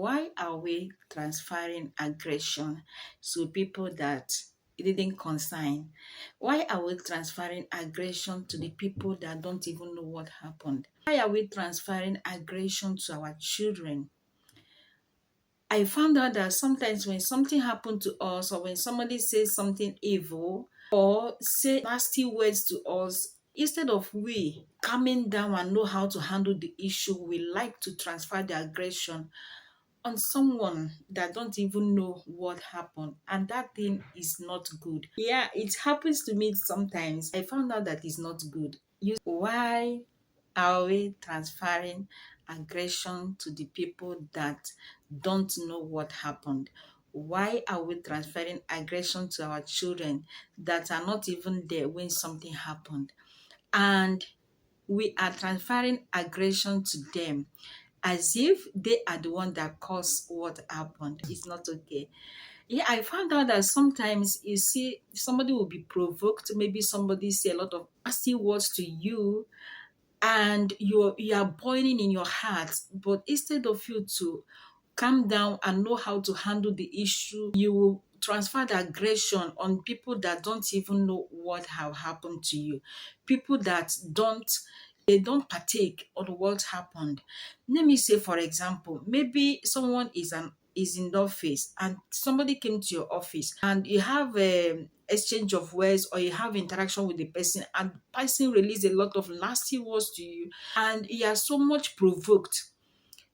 Why are we transferring aggression to people that it didn't concern? Why are we transferring aggression to the people that don't even know what happened? Why are we transferring aggression to our children? I found out that sometimes when something happened to us, or when somebody says something evil or say nasty words to us, instead of we calming down and know how to handle the issue, we like to transfer the aggression on someone that don't even know what happened, and that thing is not good. Yeah, it happens to me sometimes. I found out that it's not good. Why are we transferring aggression to the people that don't know what happened? Why are we transferring aggression to our children that are not even there when something happened? And we are transferring aggression to them as if they are the one that caused what happened. It's not okay. Yeah, I found out that sometimes you see somebody will be provoked. Maybe somebody say a lot of nasty words to you, and you are boiling in your heart. But instead of you to calm down and know how to handle the issue, you will transfer the aggression on people that don't even know what have happened to you, people that don't partake on what happened. Let me say, for example, maybe someone is in the office and somebody came to your office and you have a exchange of words, or you have interaction with the person, and the person release a lot of nasty words to you, and you are so much provoked.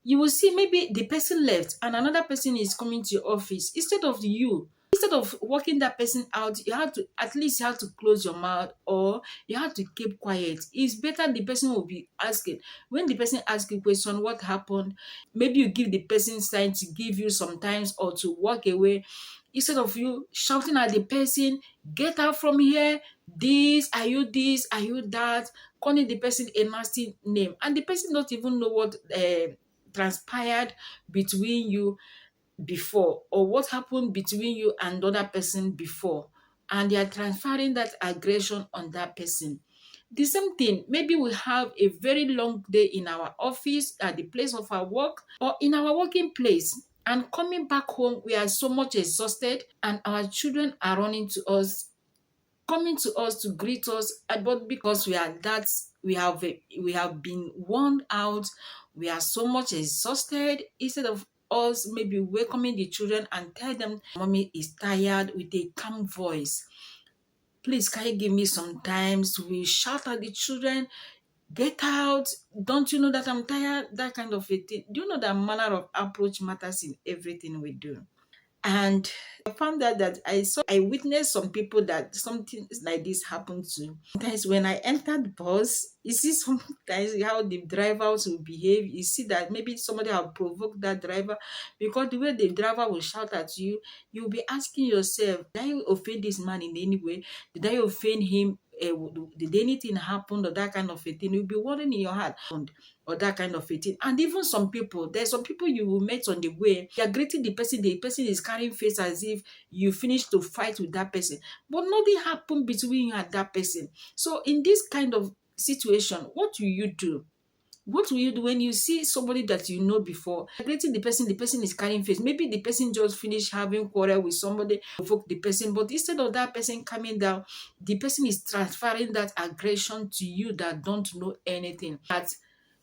You will see maybe the person left and another person is coming to your office. Instead of walking that person out, you have to at least you have to close your mouth, or you have to keep quiet. It's better the person will be asking. When the person asks you question, what happened? Maybe you give the person sign to give you some times or to walk away. Instead of you shouting at the person, get out from here, this, are you that, calling the person a nasty name, and the person don't even know what transpired between you before, or what happened between you and the other person before, and they are transferring that aggression on that person. The same thing, maybe we have a very long day in our office, at the place of our work, or in our working place, and coming back home we are so much exhausted, and our children are running to us, coming to us to greet us, but because we have been worn out, we are so much exhausted. Instead of us maybe welcoming the children and tell them mommy is tired with a calm voice, please can you give me some times, we shout at the children, get out, don't you know that I'm tired, that kind of a thing. Do you know that manner of approach matters in everything we do? And I found out that I witnessed some people that something like this happened to. Sometimes when I entered the bus, you see sometimes how the drivers will behave. You see that maybe somebody have provoked that driver, because the way the driver will shout at you, you'll be asking yourself, did I offend this man in any way? Did I offend him? Did anything happen or that kind of a thing? You'll be wondering in your heart, or that kind of a thing. And even some people, there's some people you will meet on the way, you're greeting the person is carrying face as if you finished to fight with that person, but nothing happened between you and that person. So in this kind of situation, what will you do? What will you do when you see somebody that you know before greeting the person is carrying face? Maybe the person just finished having quarrel with somebody, provoke the person, but instead of that person coming down, the person is transferring that aggression to you that don't know anything. That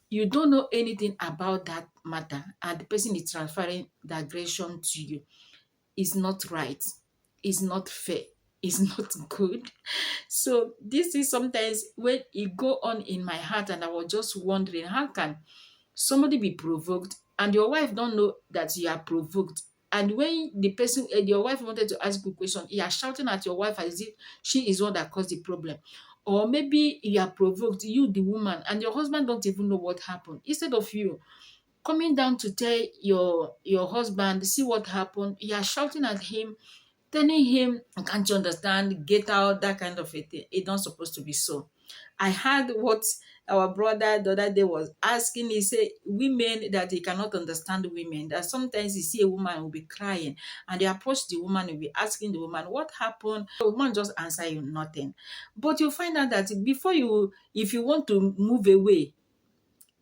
you don't know anything about that matter, and the person is transferring the aggression to you. Is not right, is not fair, is not good. So this is sometimes when it go on in my heart, and I was just wondering, how can somebody be provoked and your wife don't know that you are provoked? And when the person, your wife wanted to ask you a question, you are shouting at your wife as if she is one that caused the problem. Or maybe you are provoked, you the woman, and your husband don't even know what happened. Instead of you coming down to tell your husband, see what happened, you are shouting at him, telling him, can't you understand, get out, that kind of a thing. It's not supposed to be so. I heard what our brother the other day was asking. He said women, that he cannot understand women, that sometimes you see a woman will be crying and they approach the woman, will be asking the woman what happened, the woman just answer you nothing. But you find out that before you, if you want to move away,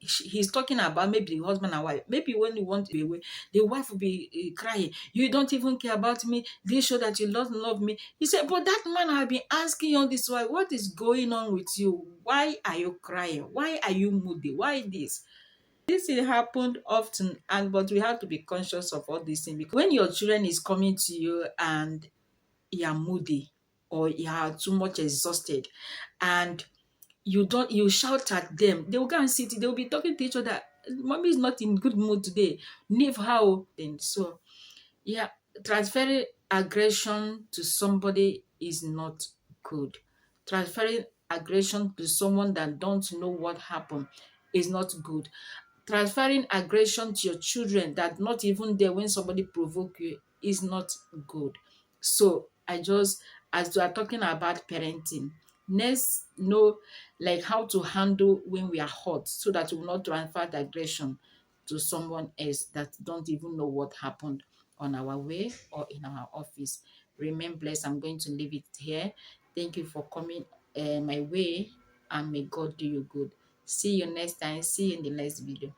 he's talking about maybe the husband and wife. Maybe when you want to be away, the wife will be crying. You don't even care about me. This show that you don't love me. He said, but that man have been asking you this why. What is going on with you? Why are you crying? Why are you moody? Why this? This thing happened often, and but we have to be conscious of all these things because when your children is coming to you and you are moody or you are too much exhausted and you shout at them, they will go and sit, they will be talking to each other. Mommy is not in good mood today. Leave her. Then so yeah, transferring aggression to somebody is not good. Transferring aggression to someone that don't know what happened is not good. Transferring aggression to your children that not even there when somebody provoke you is not good. So I just, as we are talking about parenting, let's know like how to handle when we are hurt so that we will not transfer the aggression to someone else that don't even know what happened on our way or in our office. Remain blessed. I'm going to leave it here. Thank you for coming my way, and may God do you good. See you next time. See you in the next video.